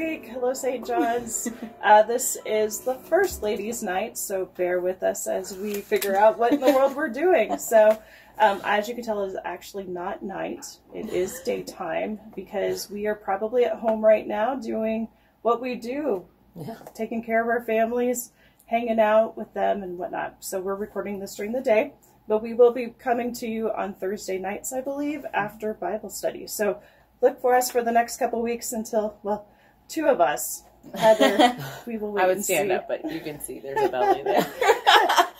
week. Hello, St. John's. This is the first ladies' night, so bear with us as we figure out what in the world we're doing. So, as you can tell, it is actually not night. It is daytime because we are probably at home right now doing what we do, taking care of our families, hanging out with them and whatnot. So we're recording this during the day, but we will be coming to you on Thursday nights, I believe, after Bible study. So look for us for the next couple weeks until, well, two of us. Heather, we will wait. I would stand up, but you can see there's a belly there.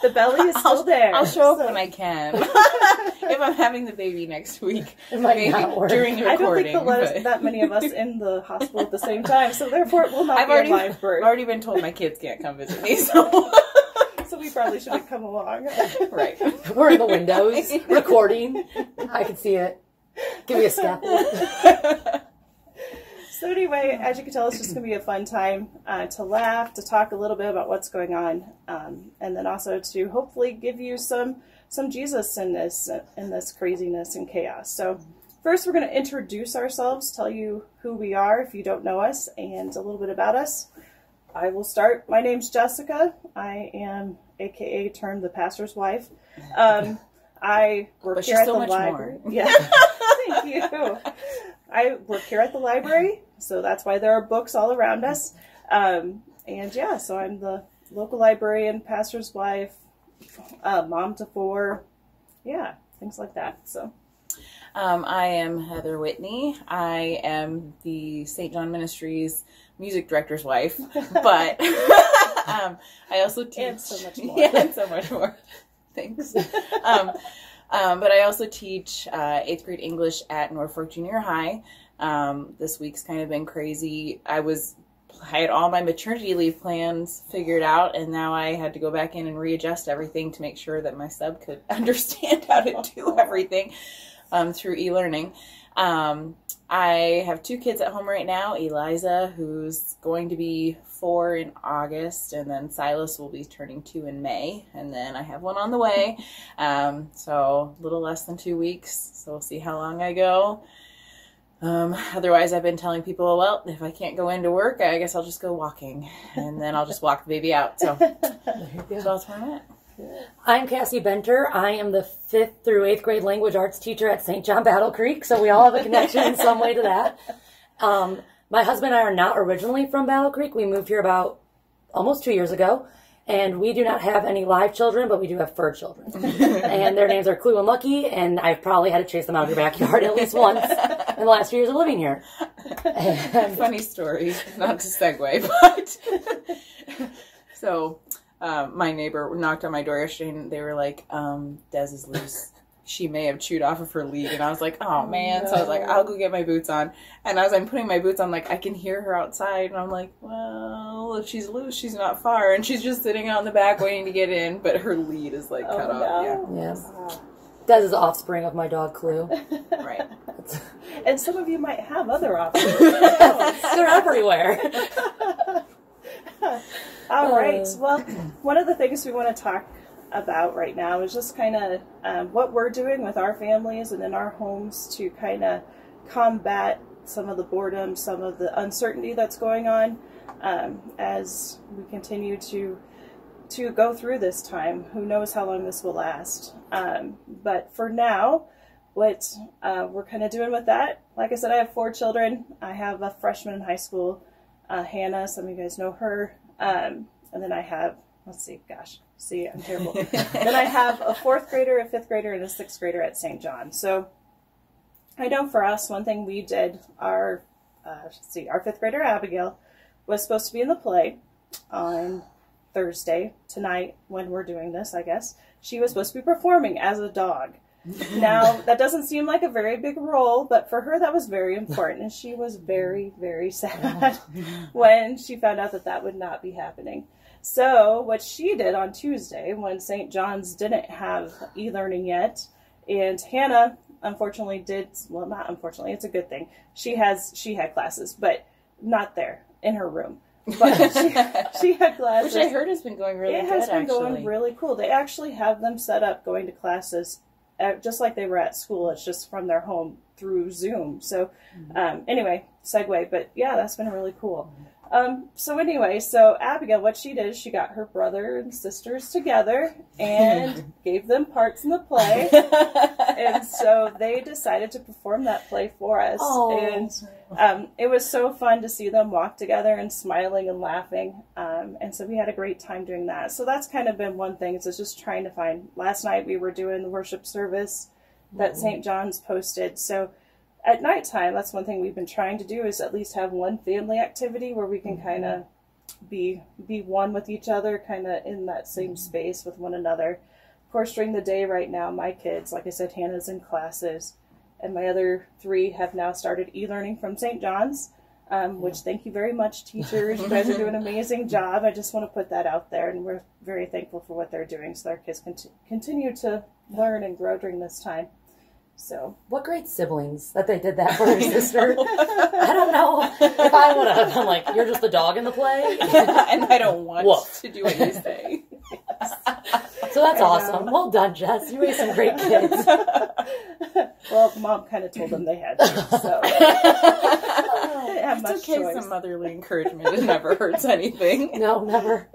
The belly is still there. I'll show up when I can. If I'm having the baby next week, it might not work. During the recording. I don't think they'll let us, that many of us in the hospital at the same time, so therefore it will not be a live birth. I've already been told my kids can't come visit me, so so we probably shouldn't come along. Right. We're in the windows recording. I can see it. Give me a scalpel. So anyway, as you can tell, it's just going to be a fun time to laugh, to talk a little bit about what's going on, and then also to hopefully give you some Jesus in this craziness and chaos. So first, we're going to introduce ourselves, tell you who we are if you don't know us, and a little bit about us. I will start. My name's Jessica. I am AKA termed the pastor's wife. I work here at the library. Yeah, thank you. I work here at the library, so that's why there are books all around us. And yeah, so I'm the local librarian, pastor's wife, mom to 4, yeah, things like that. So, I am Heather Whitney. I am the St. John Ministries music director's wife, but I also teach. And so much more. Yeah, and so much more. Thanks. But I also teach 8th grade English at Norfolk Junior High. This week's kind of been crazy. I had all my maternity leave plans figured out, and now I had to go back in and readjust everything to make sure that my sub could understand how to do everything through e-learning. I have 2 kids at home right now, Eliza, who's going to be 4 in August, and then Silas will be turning 2 in May, and then I have one on the way, so a little less than 2 weeks, so we'll see how long I go. Otherwise, I've been telling people, well, if I can't go into work, I guess I'll just go walking, and then I'll just walk the baby out, so that's where I'm at. I'm Cassie Benter. I am the 5th through 8th grade language arts teacher at St. John Battle Creek, so we all have a connection in some way to that. My husband and I are not originally from Battle Creek. We moved here about almost 2 years ago, and we do not have any live children, but we do have fur children. And their names are Clue and Lucky, and I've probably had to chase them out of your backyard at least once in the last few years of living here. And funny story, not to segue, but so my neighbor knocked on my door yesterday, and they were like, Des is loose. She may have chewed off of her lead. And I was like, oh, man. No. So I was like, I'll go get my boots on. And as I'm putting my boots on, like, I can hear her outside. And I'm like, well, if she's loose, she's not far. And she's just sitting out in the back waiting to get in. But her lead is, like, cut off. Yeah. Yes. Des is the offspring of my dog, Clue. Right. And some of you might have other offspring. They're everywhere. All right. Well, one of the things we want to talk about right now is just kind of what we're doing with our families and in our homes to kind of combat some of the boredom, some of the uncertainty that's going on as we continue to go through this time. Who knows how long this will last? But for now, what we're kind of doing with that, like I said, I have 4 children. I have a freshman in high school, Hannah, some of you guys know her, and then I have, let's see, I'm terrible. Then I have a 4th grader, a 5th grader, and a 6th grader at St. John. So I know for us, one thing we did, our 5th grader, Abigail, was supposed to be in the play on Thursday, tonight, when we're doing this, I guess. She was supposed to be performing as a dog. Now, that doesn't seem like a very big role, but for her that was very important, and she was very, very sad when she found out that that would not be happening. So what she did on Tuesday, when St. John's didn't have e-learning yet, and Hannah unfortunately did, well, not unfortunately, it's a good thing. She had classes, but not there, in her room. But she had classes. Which I heard has been going really good, actually. It has been going really cool. They actually have them set up going to classes just like they were at school. It's just from their home through Zoom. So anyway, segue, but yeah, that's been really cool. So anyway, so Abigail, what she did is she got her brother and sisters together and gave them parts in the play. And so they decided to perform that play for us. Oh. And it was so fun to see them walk together and smiling and laughing. And so we had a great time doing that. So that's kind of been one thing, is just trying to find. Last night we were doing the worship service that St. John's posted. So at nighttime, that's one thing we've been trying to do, is at least have one family activity where we can kind of be one with each other, kind of in that same space with one another. Of course, during the day right now, my kids, like I said, Hannah's in classes, and my other 3 have now started e-learning from St. John's, which thank you very much, teachers. You guys are doing an amazing job. I just want to put that out there, and we're very thankful for what they're doing so our kids can continue to learn and grow during this time. So, what great siblings that they did that for her sister. I don't know if I would have. I'm like, you're just the dog in the play, and I don't want to do what you say. So that's awesome. Well done, Jess. You raised some great kids. Well, Mom kind of told them they had to, so they didn't have much It's okay. choice. Some motherly encouragement, it never hurts anything. No, never.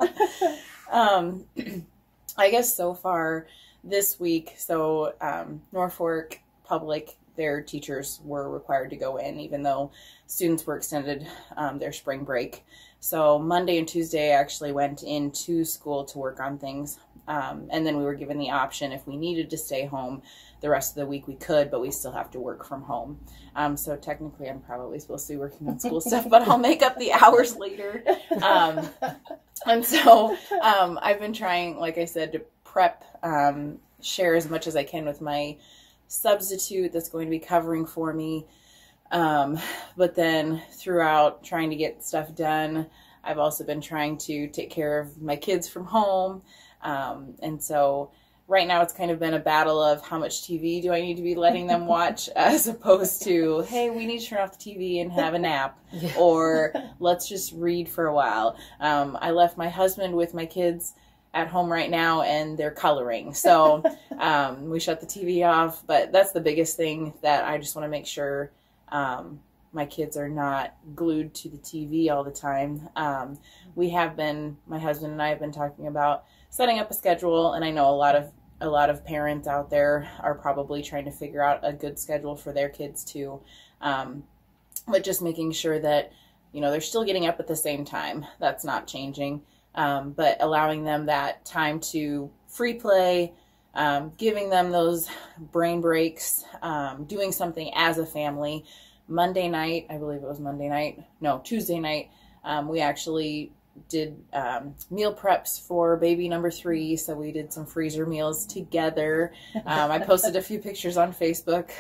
I guess so far this week, so Norfolk Public, their teachers were required to go in, even though students were extended their spring break. So Monday and Tuesday I actually went into school to work on things. And then we were given the option, if we needed to stay home the rest of the week, we could, but we still have to work from home. So technically I'm probably supposed to be working on school stuff, but I'll make up the hours later. And so I've been trying, like I said, to prep, share as much as I can with my substitute that's going to be covering for me. But then throughout trying to get stuff done, I've also been trying to take care of my kids from home. And so right now it's kind of been a battle of how much TV do I need to be letting them watch, as opposed to, hey, we need to turn off the TV and have a nap, or let's just read for a while. I left my husband with my kids at home right now, and they're coloring. So we shut the TV off, but that's the biggest thing, that I just want to make sure my kids are not glued to the TV all the time. My husband and I have been talking about setting up a schedule, and I know a lot of parents out there are probably trying to figure out a good schedule for their kids too. But just making sure that, they're still getting up at the same time. That's not changing. But allowing them that time to free play, giving them those brain breaks, doing something as a family. Monday night, I believe it was Tuesday night, we actually did meal preps for baby number 3, so we did some freezer meals together. I posted a few pictures on Facebook,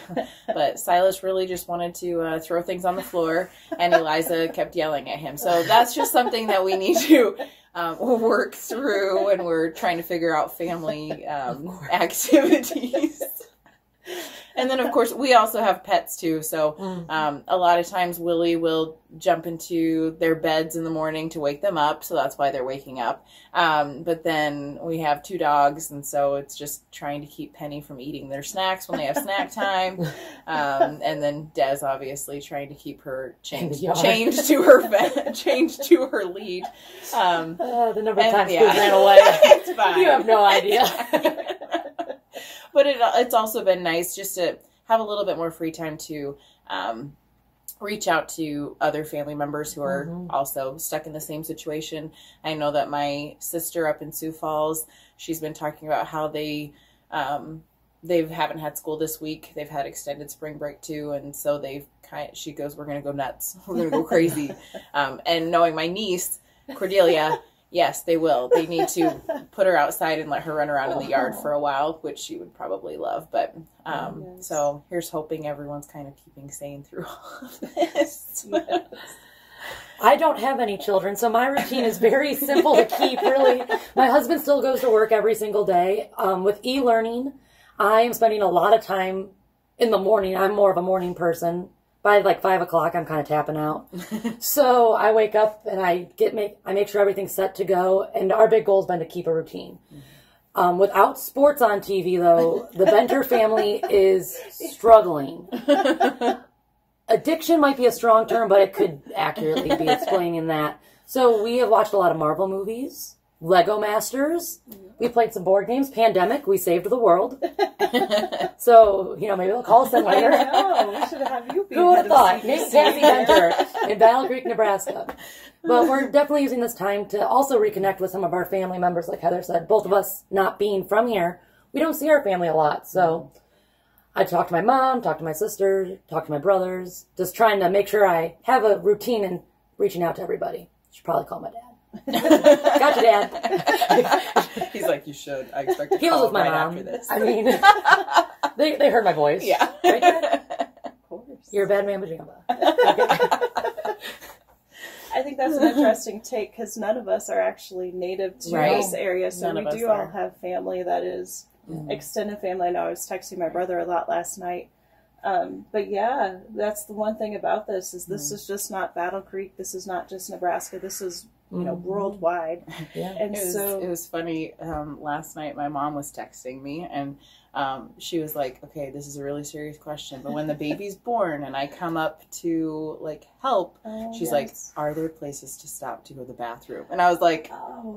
but Silas really just wanted to throw things on the floor, and Eliza kept yelling at him. So that's just something that we need to work through when we're trying to figure out family activities. And then, of course, we also have pets, too. So a lot of times Willie will jump into their beds in the morning to wake them up. So that's why they're waking up. But then we have 2 dogs. And so it's just trying to keep Penny from eating their snacks when they have snack time. And then Des, obviously, trying to keep her chained to her lead. The number of times kids ran away. It's fine. You have no idea. But it's also been nice just to have a little bit more free time to reach out to other family members who are also stuck in the same situation. I know that my sister up in Sioux Falls, she's been talking about how they haven't had school this week. They've had extended spring break too, and so she goes, we're going to go nuts. We're going to go crazy. And knowing my niece, Cordelia, yes, they will. They need to put her outside and let her run around in the yard for a while, which she would probably love. But so here's hoping everyone's kind of keeping sane through all of this. Yes. I don't have any children, so my routine is very simple to keep, really. My husband still goes to work every single day. With e-learning, I am spending a lot of time in the morning. I'm more of a morning person. By like 5 o'clock, I'm kind of tapping out. So I wake up and I make sure everything's set to go. And our big goal has been to keep a routine. Without sports on TV, though, the Benter family is struggling. addiction might be a strong term, but it could accurately be explaining that. So we have watched a lot of Marvel movies, Lego Masters. We played some board games. Pandemic, we saved the world. So, maybe they'll call us then later. I know. We should have you be. Who would have thought? Named Cassie Benter in Battle Creek, Nebraska. But we're definitely using this time to also reconnect with some of our family members, like Heather said. Both of us not being from here, we don't see our family a lot. So I talk to my mom, talk to my sister, talk to my brothers, just trying to make sure I have a routine and reaching out to everybody. Should probably call my dad. Gotcha, Dad. He's like, you should. I expect to He was call with my right mom. after this. I mean, they heard my voice. Yeah. Right, Dad? Of course. You're a bad man, pajama. I think that's an interesting take because none of us are actually native to Right. this area, so None we of us do all are. have family that is extended family. I know I was texting my brother a lot last night. But yeah, that's the one thing about this is is just not Battle Creek. This is not just Nebraska. This is worldwide. Yeah. And It was funny. Last night, my mom was texting me, and she was like, "Okay, this is a really serious question, but when the baby's born, and I come up to help, she's like, are there places to stop to go to the bathroom?" And I was like,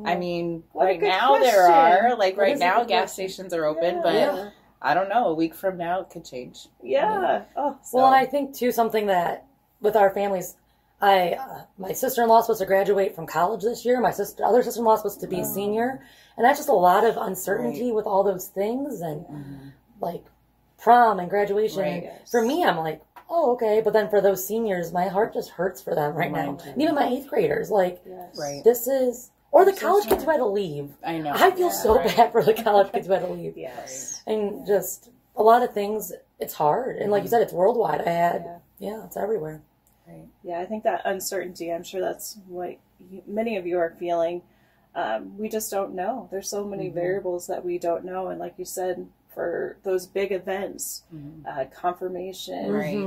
I mean, what a right good now there question. are. Right now, gas stations are open, but Yeah. I don't know. A week from now, it could change. Yeah. Oh, Well, and I think too something that with our families, my sister-in-law is supposed to graduate from college this year. My other sister-in-law is supposed to be a senior, and that's just a lot of uncertainty with all those things and like prom and graduation. Right. And for me, I'm like, oh, okay, but then for those seniors, my heart just hurts for them right now. And even my 8th graders, yes. Right. this is. Or the college kids who had to leave. I know. I feel so bad for the college kids who had to leave. Yes. And just a lot of things, it's hard. And like you said, it's worldwide. It's everywhere. Right. Yeah, I think that uncertainty, I'm sure that's what many of you are feeling. We just don't know. There's so many variables that we don't know. And like you said, for those big events, confirmation, Right.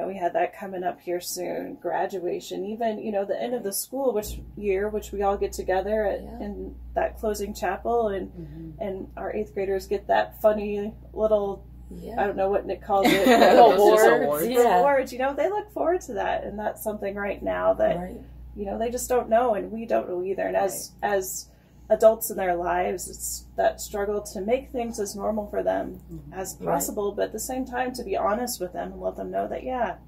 we had that coming up here soon, graduation, even, the end of the school which we all get together in that closing chapel and our 8th graders get that funny little, I don't know what Nick calls it, awards. Awards, they look forward to that. And that's something right now that, they just don't know and we don't know either. And as adults in their lives, it's that struggle to make things as normal for them as possible, but at the same time to be honest with them and let them know that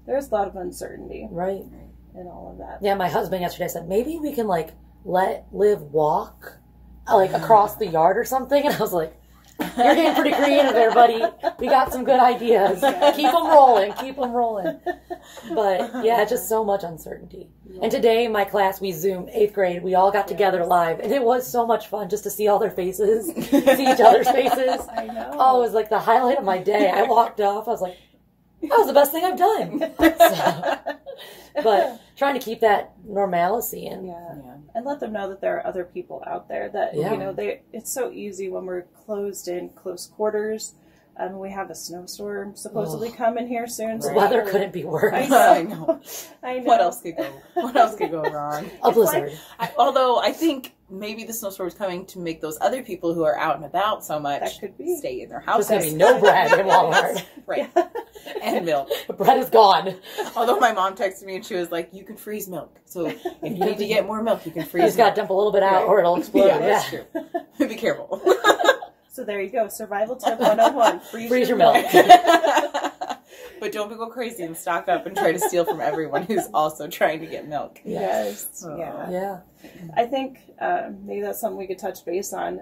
there's a lot of uncertainty in all of that. Yeah, my husband yesterday said maybe we can let Liv walk across the yard or something, and I was like, you're getting pretty creative there, buddy. We got some good ideas. Keep them rolling. But yeah, just so much uncertainty. And today, my class, we Zoomed 8th grade. We all got together live, and it was so much fun just to see all their faces, see each other's faces. I know. Oh, it was like the highlight of my day. I walked off. I was like, that was the best thing I've done. But trying to keep that normalcy and and let them know that there are other people out there that it's so easy when we're closed in close quarters. We have a snowstorm supposedly coming here soon. the weather couldn't be worse. I know. I know. What else could go wrong? A blizzard. Although I think maybe the snowstorm is coming to make those other people who are out and about so much That could be. stay in their There's houses. going to be no bread in Walmart. Right. And milk. The bread is gone. Although my mom texted me and she was like, you can freeze milk. So if you need to get more milk, you can freeze You just got to dump a little bit out or it'll explode. Yeah, that's true. Be careful. So there you go. Survival tip 101. Freeze your milk. But don't go crazy and stock up and try to steal from everyone who's also trying to get milk. Yes. Yeah. I think maybe that's something we could touch base on.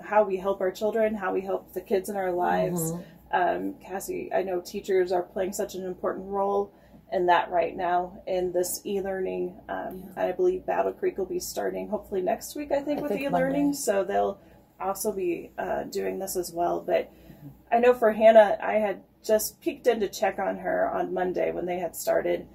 How we help our children, how we help the kids in our lives. Cassie, I know teachers are playing such an important role in that right now in this e-learning. I believe Battle Creek will be starting hopefully next week, I think with e-learning. Monday. So they'll also be doing this as well. But I know for Hannah, I had just peeked in to check on her on Monday when they had started.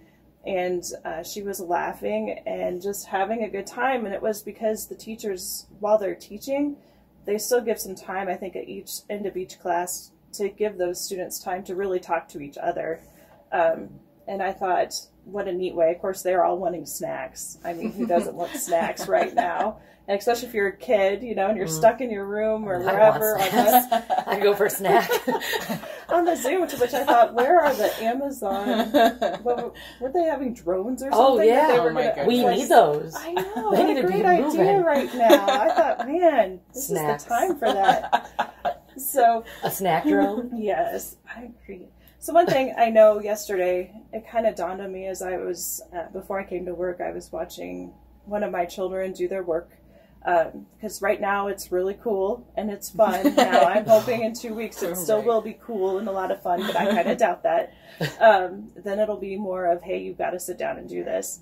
And she was laughing and just having a good time. And it was because the teachers, while they're teaching, they still give some time, I think, at each end of each class to give those students time to really talk to each other. And I thought, what a neat way. Of course, they're all wanting snacks. I mean, who doesn't want snacks right now? And especially if you're a kid, and you're stuck in your room or wherever. I go for a snack. on the Zoom, to which I thought, where are the Amazon? Were they having drones or something? Oh, yeah. That they were Oh, my gonna, goodness. We need those. I know. They What need a to be great idea moving. right now. I thought, man, this Snacks. is the time for that. So, A snack drone. yes, I agree. So one thing I know yesterday, it kind of dawned on me as I was, before I came to work, I was watching one of my children do their work. Because right now it's really cool and it's fun. Now I'm hoping in 2 weeks it still will be cool and a lot of fun, but I kind of doubt that. Then it'll be more of, hey, you've got to sit down and do this.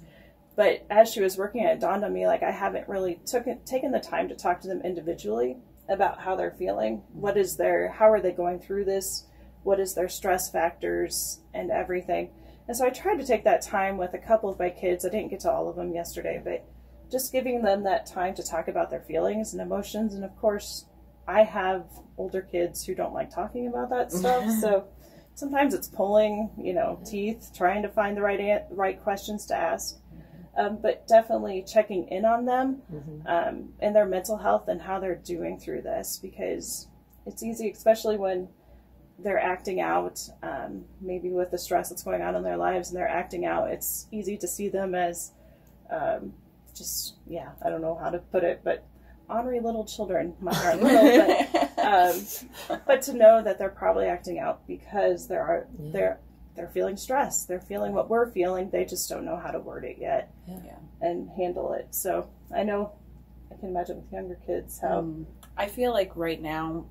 But as she was working, it dawned on me, like, I haven't really taken the time to talk to them individually about how they're feeling. How are they going through this? What is their stress factors and everything? And so I tried to take that time with a couple of my kids. I didn't get to all of them yesterday, but just giving them that time to talk about their feelings and emotions. And of course, I have older kids who don't like talking about that stuff. So sometimes it's pulling, teeth, trying to find the right questions to ask. But definitely checking in on them and their mental health and how they're doing through this, because it's easy, especially when they're acting out, maybe with the stress that's going on in their lives and they're acting out. It's easy to see them as I don't know how to put it, but ornery little children. Mine aren't little, but to know that they're probably acting out because they're feeling stress. They're feeling what we're feeling. They just don't know how to word it yet and handle it. So I know, I can imagine with younger kids how. I feel like right now,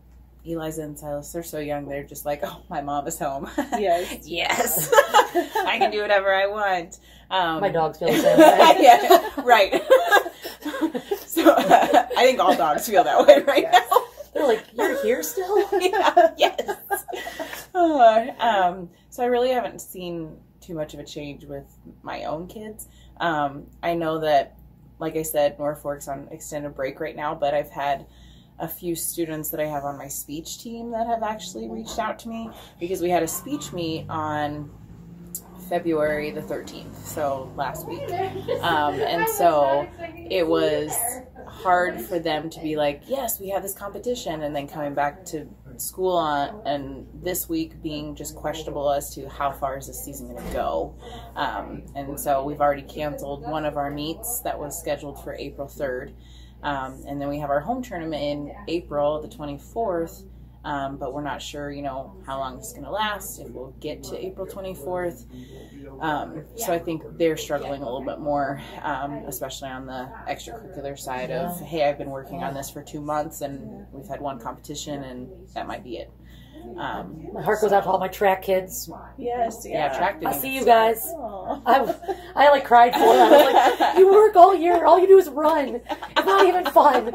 Eliza and Silas, they're so young, they're just like, oh, my mom is home. Yes. Yes. I can do whatever I want. My dogs feel the same way. Yeah, right. So I think all dogs feel that way right now. They're like, you're here still? Yeah, yes. So I really haven't seen too much of a change with my own kids. I know that, like I said, Norfolk's on extended break right now, but I've had a few students that I have on my speech team that have actually reached out to me, because we had a speech meet on February the 13th, so last week. And so it was hard for them to be like, yes, we have this competition, and then coming back to school and this week being just questionable as to how far is this season going to go. And so we've already canceled one of our meets that was scheduled for April 3rd. And then we have our home tournament in April, the 24th, but we're not sure, how long it's going to last, if we'll get to April 24th. So I think they're struggling a little bit more, especially on the extracurricular side of, hey, I've been working on this for 2 months and we've had one competition and that might be it. My heart goes out to all my track kids. Yes, Yeah, track I didn't see even you start. guys. I like cried for them. I was like, you work all year. All you do is run. It's not even fun.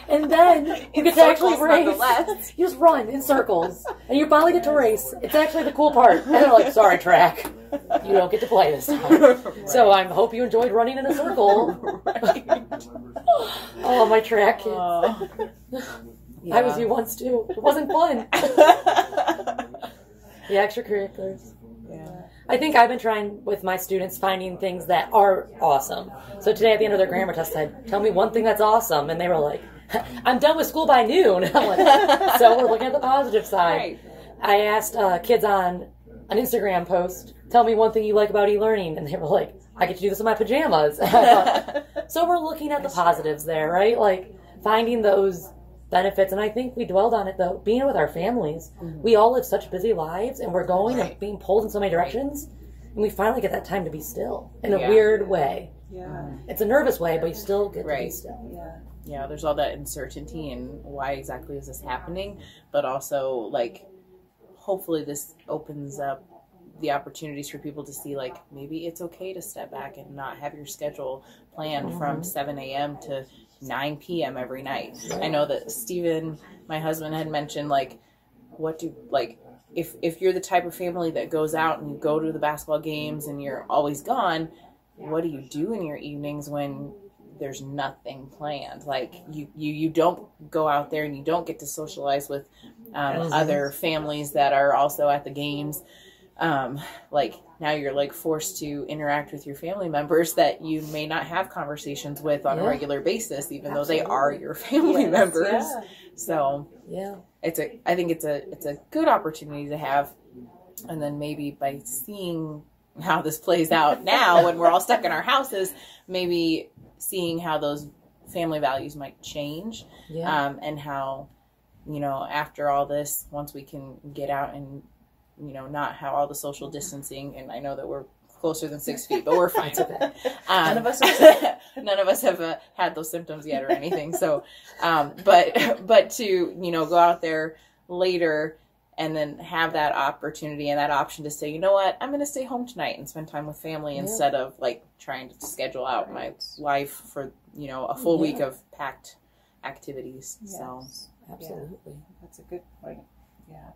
And then you get to actually race. You just run in circles. And you finally get to race. It's actually the cool part. And they're like, sorry, track. You don't get to play this time. Right. So I hope you enjoyed running in a circle. Right. Oh, my track kids. Yeah. I was you once too. It wasn't fun. The extracurriculars. Yeah. I think I've been trying with my students finding things that are awesome. So today at the end of their grammar test, I said, tell me one thing that's awesome. And they were like, I'm done with school by noon. I'm like, so we're looking at the positive side. Right. I asked kids on an Instagram post, tell me one thing you like about e-learning. And they were like, I get to do this in my pajamas. And I thought, so we're looking at the positives there, right? Like finding those benefits. And I think we dwelled on it though, being with our families. We all live such busy lives and we're going and being pulled in so many directions, and we finally get that time to be still in a weird way. It's a nervous way, but you still get to be still. Yeah, there's all that uncertainty and why exactly is this happening, but also like hopefully this opens up the opportunities for people to see like maybe it's okay to step back and not have your schedule planned from 7 a.m. to 9 p.m. every night. I know that Steven, my husband, had mentioned like, if you're the type of family that goes out and you go to the basketball games and you're always gone, what do you do in your evenings when there's nothing planned? Like you don't go out there and you don't get to socialize with other families that are also at the games. Like now you're like forced to interact with your family members that you may not have conversations with on a regular basis, even though they are your family members. Yeah. So I think it's a good opportunity to have. And then maybe by seeing how this plays out now when we're all stuck in our houses, maybe seeing how those family values might change, and how, after all this, once we can get out and, not have all the social distancing, and I know that we're closer than 6 feet, but we're fine. None of us have had those symptoms yet or anything. So, but to, go out there later and then have that opportunity and that option to say, you know what, I'm going to stay home tonight and spend time with family instead of like trying to schedule out my life for, a full week of packed activities. Yes. So absolutely. That's a good point. Yeah.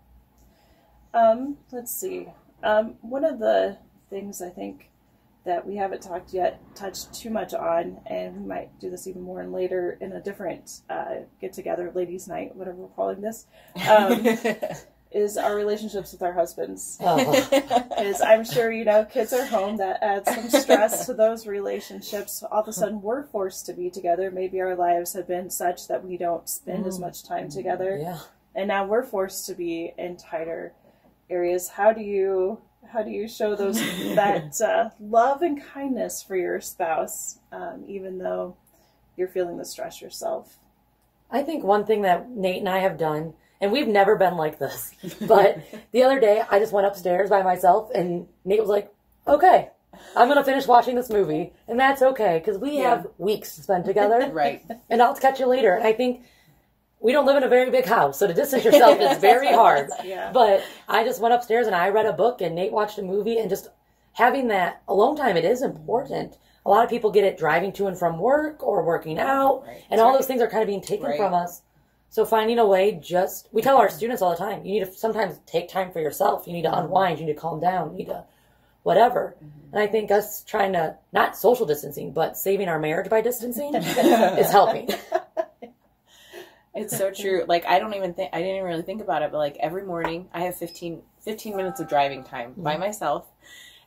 Let's see. One of the things I think that we haven't touched too much on, and we might do this even more later in a different get-together, ladies' night, whatever we're calling this, is our relationships with our husbands. Because I'm sure, kids are home. That adds some stress to those relationships. All of a sudden, we're forced to be together. Maybe our lives have been such that we don't spend as much time together. Yeah. And now we're forced to be in tighter areas. How do you show that love and kindness for your spouse, even though you're feeling the stress yourself? I think one thing that Nate and I have done, and we've never been like this, but the other day I just went upstairs by myself, and Nate was like, okay, I'm going to finish watching this movie, and that's okay, because we have weeks to spend together. Right. And I'll catch you later. And I think we don't live in a very big house, so to distance yourself is very hard. But I just went upstairs and I read a book and Nate watched a movie, and just having that alone time, it is important. A lot of people get it driving to and from work or working out, and all those things are kind of being taken from us. So finding a way, we tell our students all the time, you need to sometimes take time for yourself. You need to unwind, you need to calm down, you need to whatever. And I think us trying to, not social distancing, but saving our marriage by distancing is helping. It's so true. Like, I didn't really think about it, but like every morning I have 15 minutes of driving time by myself.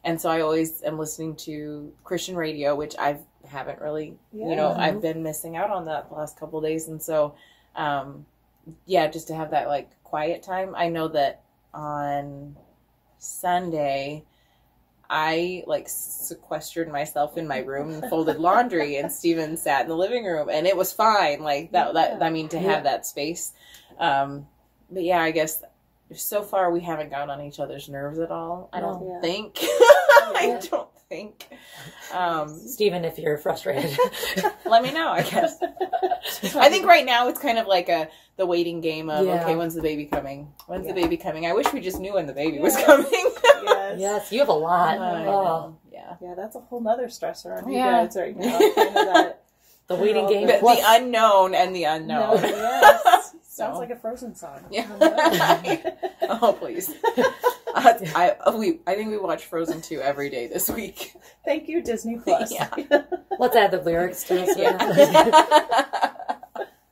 And so I always am listening to Christian radio, which I haven't really, I've been missing out on that the last couple of days. And so, just to have that like quiet time. I know that on Sunday, I like sequestered myself in my room and folded laundry, and Steven sat in the living room, and it was fine. Like to have that space. But yeah, I guess so far we haven't gone on each other's nerves at all. I don't think. I don't think. Steven, if you're frustrated, let me know, I guess. I think right now it's kind of like the waiting game of, okay, when's the baby coming? When's the baby coming? I wish we just knew when the baby was coming. Yes, you have a lot. Yeah, that's a whole nother stressor on you guys right now. Kind of the waiting game. The unknown and the unknown. Yes. Sounds like a Frozen song. Yeah. Oh, please. I think we watch Frozen 2 every day this week. Thank you, Disney Plus. Yeah. Let's add the lyrics to this. Yeah.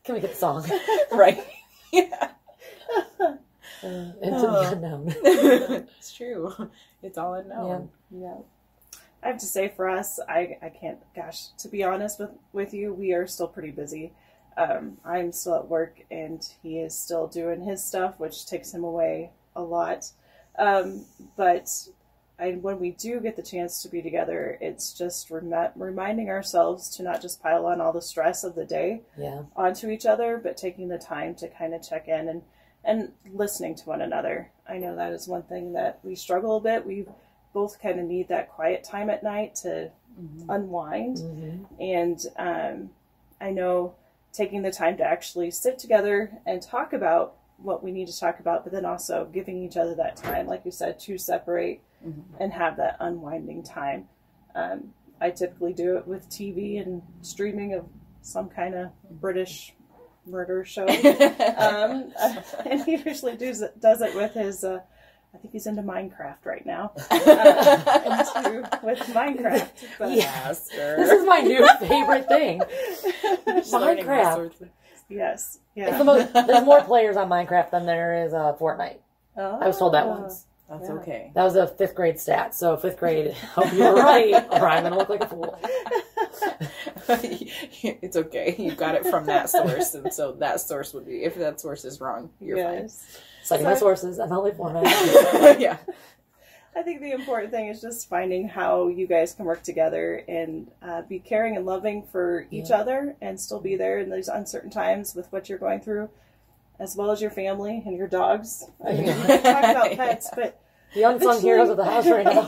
Can we get the song? Right. Yeah. Into the unknown. It's true. It's all unknown. Yeah. I have to say, for us, I can't, to be honest with you, we are still pretty busy. I'm still at work, and he is still doing his stuff, which takes him away a lot. But when we do get the chance to be together, it's just reminding ourselves to not just pile on all the stress of the day onto each other, but taking the time to kind of check in and listening to one another. I know that is one thing that we struggle a bit. We both kind of need that quiet time at night to unwind. And I know taking the time to actually sit together and talk about what we need to talk about, but then also giving each other that time, like you said, to separate and have that unwinding time. I typically do it with TV and streaming of some kind of British murder show. And he usually does it with his, I think he's into Minecraft right now. With Minecraft. But, yes. This is my new favorite thing. Minecraft. Yes. Yeah. There's more players on Minecraft than there is Fortnite. I was told that once. That's okay. That was a 5th grade stat. So 5th grade, hope you were right, or I'm going to look like a fool. It's okay. You got it from that source, and so that source would be, if that source is wrong, you're fine. Citing my sources, I'm only format. Yeah. I think the important thing is just finding how you guys can work together and be caring and loving for each other and still be there in those uncertain times with what you're going through, as well as your family and your dogs. I mean, we talk about pets, but the unsung heroes of the house right now.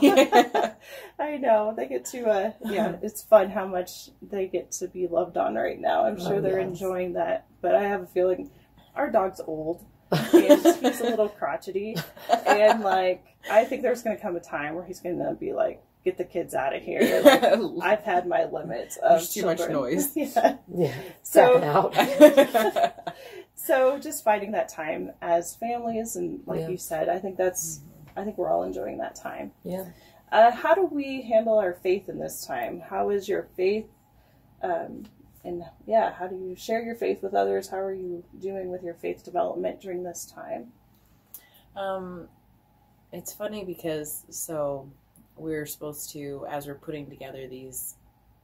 I know. They get to, it's fun how much they get to be loved on right now. I'm sure they're enjoying that. But I have a feeling our dog's old. And he's a little crotchety. And, like, I think there's going to come a time where he's going to be like, get the kids out of here. Like, I've had my limits of There's too much noise. Yeah. So, out. So just finding that time as families. And like you said, I think we're all enjoying that time. Yeah. How do we handle our faith in this time? How is your faith, how do you share your faith with others? How are you doing with your faith development during this time? It's funny because, we're supposed to, as we're putting together these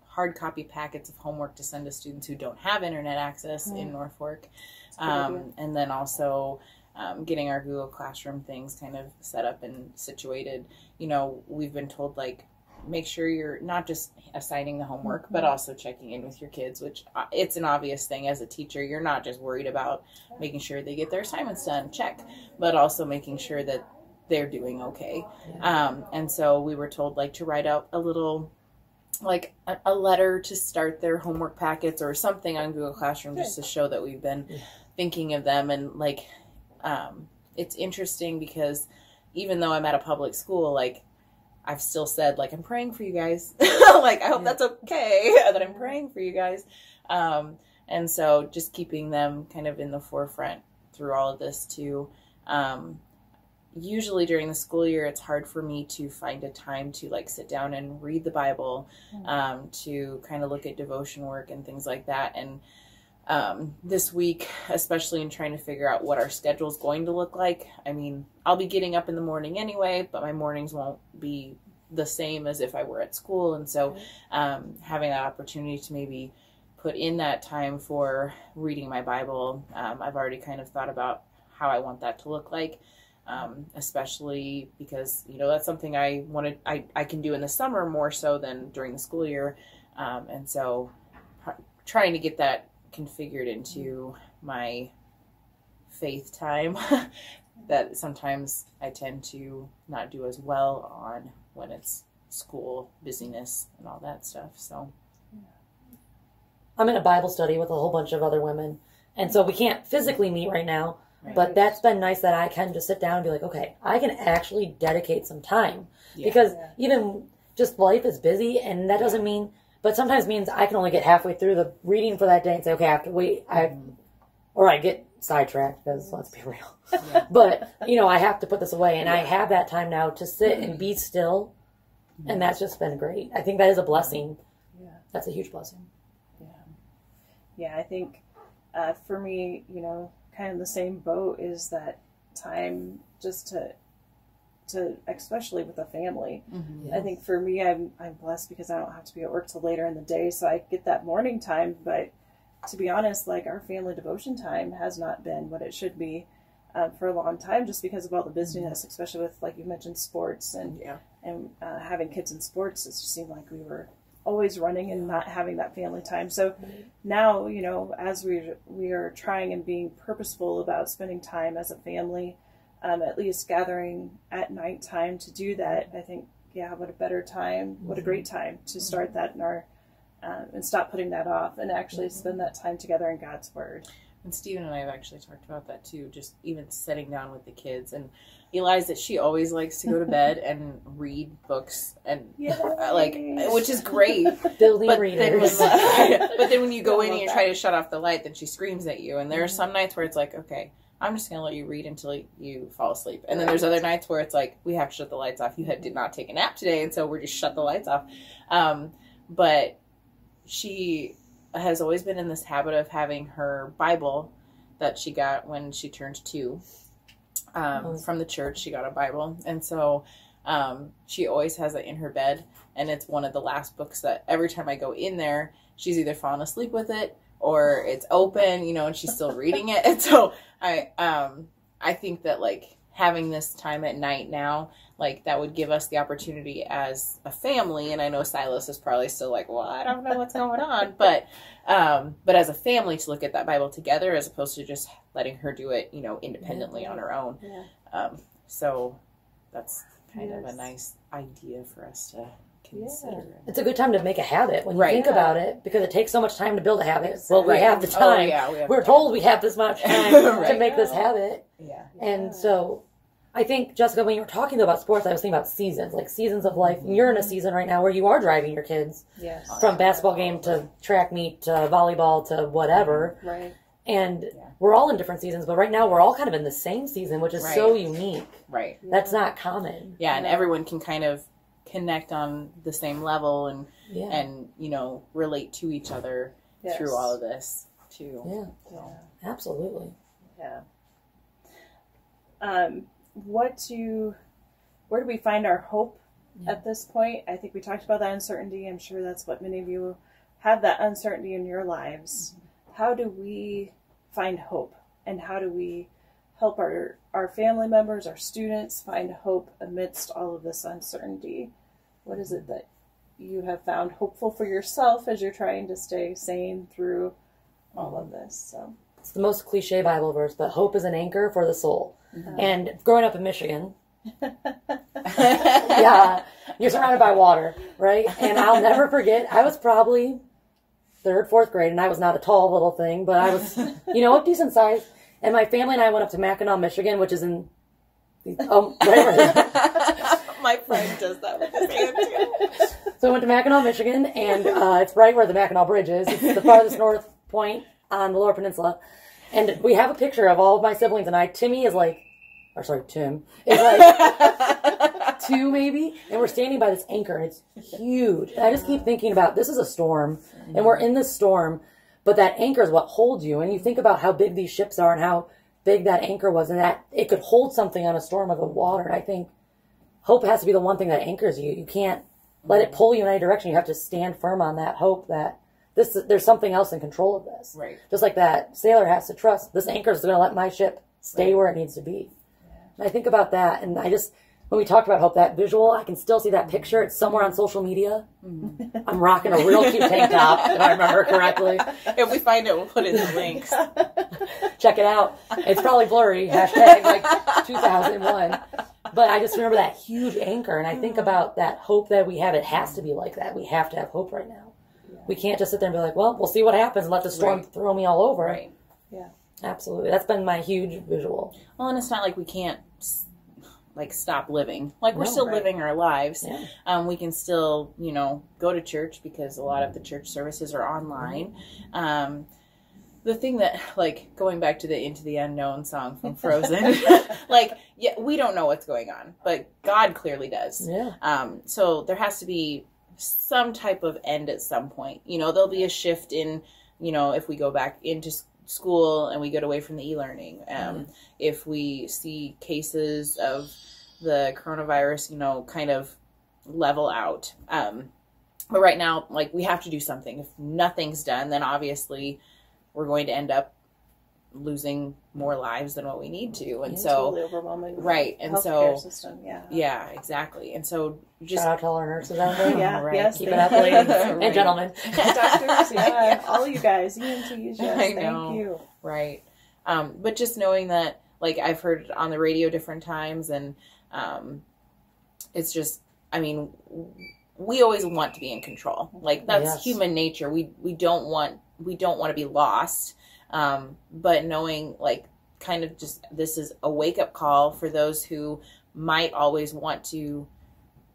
hard copy packets of homework to send to students who don't have internet access in Norfolk, and then also getting our Google Classroom things kind of set up and situated. We've been told, like, make sure you're not just assigning the homework, but also checking in with your kids, which it's an obvious thing as a teacher. You're not just worried about making sure they get their assignments done, check, but also making sure that they're doing okay. And so we were told, like, to write out a little, like a letter to start their homework packets or something on Google Classroom, just to show that we've been thinking of them. And, like, it's interesting because even though I'm at a public school, like, I've still said, like, I'm praying for you guys. Like, I hope that's okay that I'm praying for you guys. And so just keeping them kind of in the forefront through all of this too. Usually during the school year, it's hard for me to find a time to, like, sit down and read the Bible, to kind of look at devotion work and things like that. And this week, especially in trying to figure out what our schedule is going to look like. I mean, I'll be getting up in the morning anyway, but my mornings won't be the same as if I were at school. And so having that opportunity to maybe put in that time for reading my Bible, I've already kind of thought about how I want that to look like, especially because, that's something I can do in the summer more so than during the school year. And so trying to get that configured into my faith time that sometimes I tend to not do as well on when it's school busyness and all that stuff. So I'm in a Bible study with a whole bunch of other women, and so we can't physically meet right now, but that's been nice that I can just sit down and be like, okay, I can actually dedicate some time because even just life is busy, and that doesn't mean, but sometimes means I can only get halfway through the reading for that day and say, okay, I have to wait. Or I get sidetracked because, let's be real. But, I have to put this away. And I have that time now to sit and be still. And that's just been great. I think that is a blessing. Yeah. That's a huge blessing. Yeah, I think for me, kind of the same boat is that time just to especially with a family. I think for me, I'm blessed because I don't have to be at work till later in the day, so I get that morning time. But to be honest, like, our family devotion time has not been what it should be for a long time, just because of all the busyness, especially with, like you mentioned, sports and having kids in sports. It just seemed like we were always running and not having that family time. So now, as we are trying and being purposeful about spending time as a family, at least gathering at nighttime to do that, I think, what a better time, what a great time to start that in our, and stop putting that off and actually spend that time together in God's Word. And Stephen and I have actually talked about that too, just even sitting down with the kids. And Eliza, she always likes to go to bed and read books, and which is great. Building readers. But then when you go in and you try to shut off the light, then she screams at you. And there are some nights where it's like, okay, I'm just going to let you read until you fall asleep. And then there's other nights where it's like, we have to shut the lights off. You did not take a nap today, and so we're just shut the lights off. But she has always been in this habit of having her Bible that she got when she turned 2. from the church. She got a Bible. And so she always has it in her bed. And it's one of the last books that every time I go in there, she's either fallen asleep with it or it's open, you know, and she's still reading it. And so I think that like having this time at night now, like that would give us the opportunity as a family. And I know Silas is probably still like, well, I don't know what's going on, but as a family to look at that Bible together as opposed to just letting her do it, you know, independently on her own. Yeah. So that's kind of a nice idea for us to consider. Yeah. It's a good time to make a habit when you think about it, because it takes so much time to build a habit. Well, we have the time. We're told we have this much time to make this habit. Yeah. And so I think, Jessica, when you were talking about sports, I was thinking about seasons, like seasons of life. And you're in a season right now where you are driving your kids from basketball game to track meet to volleyball to whatever. Right. And we're all in different seasons, but right now we're all kind of in the same season, which is so unique. Right. That's not common. Yeah, and everyone can kind of connect on the same level and you know, relate to each other through all of this too. Yeah. So. Absolutely. Yeah. Where do we find our hope at this point? I think we talked about that uncertainty. I'm sure that's what many of you have, that uncertainty in your lives. How do we find hope? And how do we help our family members, our students find hope amidst all of this uncertainty? What is it that you have found hopeful for yourself as you're trying to stay sane through all of this? So it's the most cliche Bible verse, but hope is an anchor for the soul. Mm-hmm. And growing up in Michigan, you're surrounded by water, right? And I'll never forget, I was probably 3rd, 4th grade, and I was not a tall little thing, but I was, you know, a decent size. And my family and I went up to Mackinac, Michigan, which is in, my friend does that with his hand too. So I went to Mackinac, Michigan, and it's right where the Mackinac Bridge is. It's the farthest north point on the Lower Peninsula. And we have a picture of all of my siblings and I. Tim is like 2 maybe. And we're standing by this anchor, and it's huge. And I just keep thinking about, this is a storm, and we're in this storm, but that anchor is what holds you. And you think about how big these ships are and how big that anchor was, and that it could hold something on a storm of the water. And I think hope has to be the one thing that anchors you. You can't let it pull you in any direction. You have to stand firm on that hope that there's something else in control of this. Right. Just like that sailor has to trust, this anchor is going to let my ship stay where it needs to be. Yeah. And I think about that, and when we talked about hope, that visual, I can still see that picture. It's somewhere on social media. Mm-hmm. I'm rocking a real cute tank top, if I remember correctly. If we find it, we'll put it in the links. Check it out. It's probably blurry, hashtag like 2001. But I just remember that huge anchor, and I think about that hope that we have. It has to be like that. We have to have hope right now. Yeah. We can't just sit there and be like, well, we'll see what happens and let the storm throw me all over. Right. Yeah. Absolutely. That's been my huge visual. Well, and it's not like we can't like stop living. Like we're still living our lives. Yeah. We can still, you know, go to church because a lot of the church services are online. The thing that, like, going back to the Into the Unknown song from Frozen, like, we don't know what's going on, but God clearly does. Yeah. So there has to be some type of end at some point. You know, there'll be a shift in, you know, if we go back into school and we get away from the e-learning. If we see cases of the coronavirus, you know, kind of level out. But right now, like, we have to do something. If nothing's done, then obviously we're going to end up losing more lives than what we need to. And so totally overwhelming. Right. And healthcare system, yeah, exactly. And so just shout out to all our nurses out there. Yes, keep it up, ladies and gentlemen. Doctors, all you guys, EMTs, thank you. Right. But just knowing that, like, I've heard it on the radio different times, and it's just, I mean, we always want to be in control. Like, that's human nature. We don't want to be lost. But knowing, like, kind of just, this is a wake-up call for those who might always want to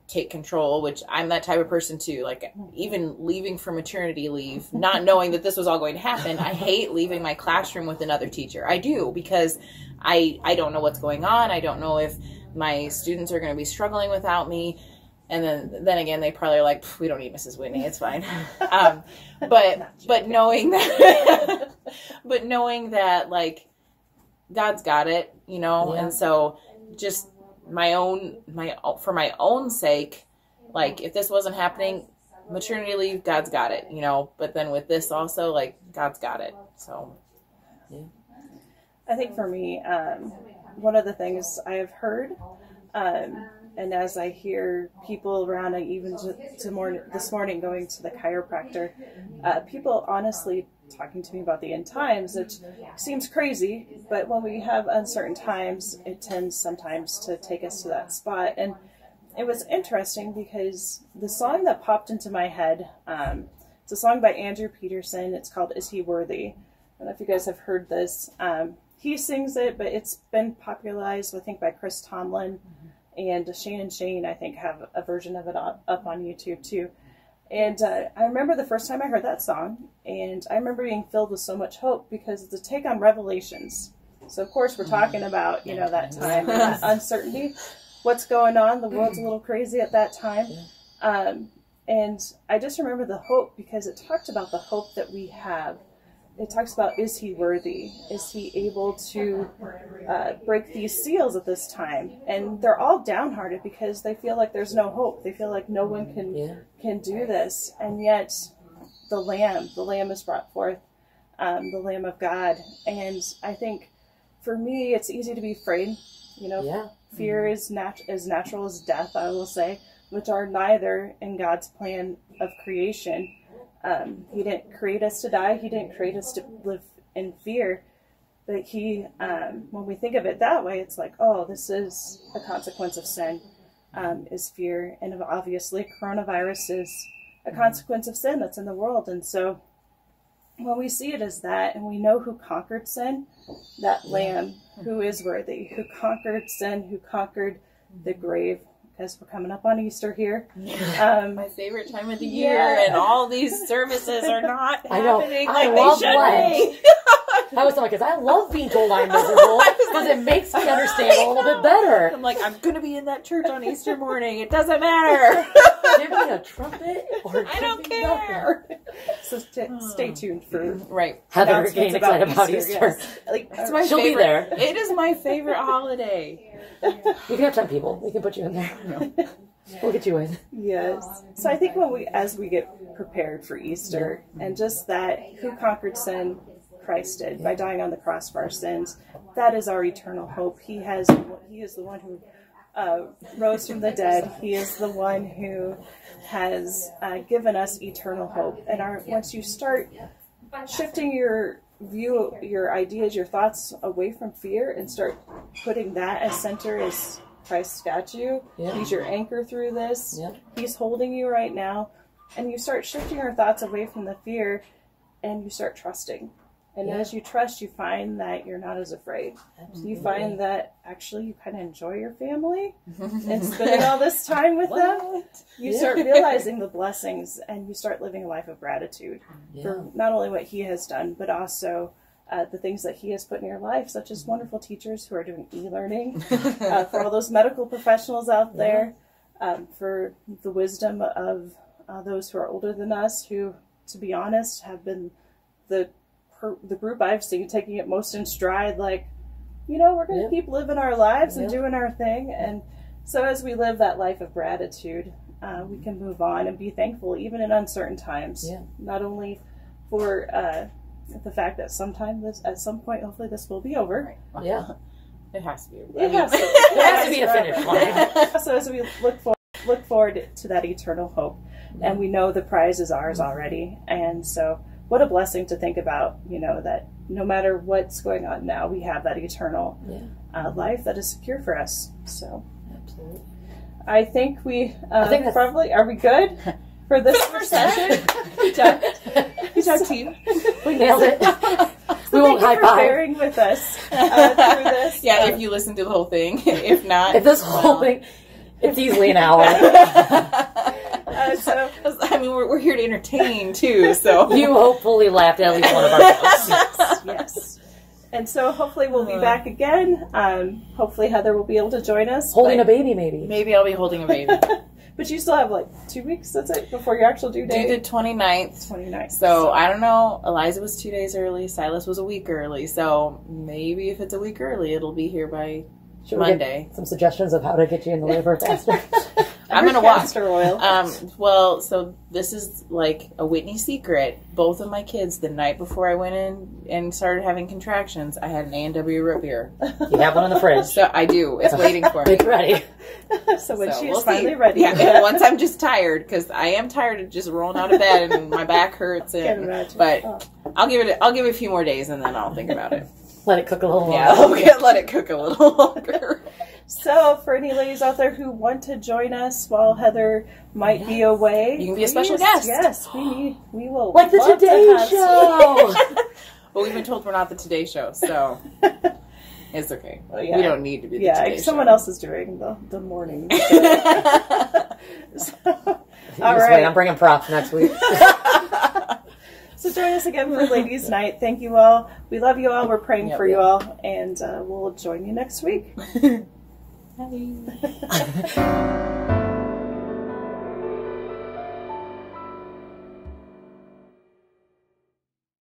take control, which I'm that type of person too. Like, even leaving for maternity leave, not knowing that this was all going to happen, I hate leaving my classroom with another teacher. I do, because I don't know what's going on. I don't know if my students are going to be struggling without me. And then again, they probably are like, we don't need Mrs. Whitney. It's fine. But knowing that, like, God's got it, you know, and so just for my own sake, like if this wasn't happening, maternity leave, God's got it, you know, but then with this also, like, God's got it. So I think for me, one of the things I have heard, and as I hear people around, I even this morning going to the chiropractor, people honestly talking to me about the end times. It seems crazy, but when we have uncertain times, it tends sometimes to take us to that spot. And it was interesting because the song that popped into my head, it's a song by Andrew Peterson. It's called "Is He Worthy?" I don't know if you guys have heard this. He sings it, but it's been popularized, I think, by Chris Tomlin, and Shane and Shane, I think, have a version of it up on YouTube too. And I remember the first time I heard that song, and I remember being filled with so much hope because it's a take on Revelations. So, of course, we're talking about, you know, that time and that uncertainty. What's going on? The world's a little crazy at that time. And I just remember the hope because it talked about the hope that we have. It talks about, is he worthy? Is he able to break these seals at this time? And they're all downhearted because they feel like there's no hope. They feel like no one can do this. And yet the Lamb is brought forth, the Lamb of God. And I think for me, it's easy to be afraid. You know, fear is as natural as death, I will say, which are neither in God's plan of creation. He didn't create us to die. He didn't create us to live in fear. But when we think of it that way, it's like, oh, this is a consequence of sin, is fear. And obviously, coronavirus is a consequence of sin that's in the world. And so when we see it as that, and we know who conquered sin, that Lamb who is worthy, who conquered sin, who conquered the grave, because we're coming up on Easter here. My favorite time of the year, and all these services are not happening like they should be. I was talking because I love being told I'm miserable because it makes me understand a little bit better. I'm like, I'm going to be in that church on Easter morning. It doesn't matter. Give me a trumpet or I don't care. So stay tuned for Heather getting excited about Easter. Yes. Like, it's my She'll favorite. be there. It is my favorite holiday. You can have 10 people. We can put you in there. No. We'll get you in. Yes. So I think as we get prepared for Easter, and just that, who conquered sin? Christ did by dying on the cross for our sins. That is our eternal hope. He is the one who rose from the dead. He is the one who has given us eternal hope. And once you start shifting your view, your ideas, your thoughts away from fear, and start putting that as center as Christ's got you. He's your anchor through this. He's holding you right now. And you start shifting your thoughts away from the fear, and you start trusting. And as you trust, you find that you're not as afraid. Absolutely. You find that actually you kind of enjoy your family and spending all this time with them. You start realizing the blessings, and you start living a life of gratitude for not only what he has done, but also the things that he has put in your life, such as wonderful teachers who are doing e-learning, for all those medical professionals out there, for the wisdom of those who are older than us, who, to be honest, have been the group I've seen taking it most in stride, like, you know, we're going to keep living our lives and doing our thing. And so as we live that life of gratitude, we can move on and be thankful even in uncertain times. Not only for the fact that at some point, hopefully this will be over. It has to be. It has to be a finish line. So as we look forward to that eternal hope, and we know the prize is ours already. And so what a blessing to think about, you know, that no matter what's going on now, we have that eternal life that is secure for us. So, absolutely. I think I think probably, are we good for this session? Good job, team. We nailed it. We won't high five. Bearing with us through this. If you listen to the whole thing. If not, if this whole thing, it's easily an hour. So I mean, we're here to entertain too. So you hopefully laughed at least one of our jokes. Yes. And so hopefully we'll be back again. Hopefully Heather will be able to join us. Holding a baby, maybe. Maybe I'll be holding a baby. But you still have like 2 weeks, that's it, before your actual due date? Due the 29th. 29th. So I don't know. Eliza was 2 days early. Silas was a week early. So maybe if it's a week early, it'll be here by Monday. Some suggestions of how to get you in the labor faster. I'm going to walk. Castor oil. Well, so this is like a Whitney secret. Both of my kids, the night before I went in and started having contractions, I had an A&W root beer. You have one in the fridge. So I do. It's waiting for me. It's ready. So when she's we'll finally see. ready. Yeah, once I'm just tired, because I am tired of just rolling out of bed and my back hurts. Can't imagine. But I'll give it a few more days and then I'll think about it. Let it cook a little Yeah, longer. let it cook a little longer. So, for any ladies out there who want to join us while Heather might be away, you can be a special guest. Yes, we will. Like the love to Today have Show. Well, we've been told we're not the Today Show, so it's okay. Well, yeah. We don't need to be the Today Show. Someone else is doing the morning show. All Wait, right. I'm bringing props next week. So join us again for Ladies' Night. Thank you all. We love you all. We're praying for you all. And we'll join you next week. Bye.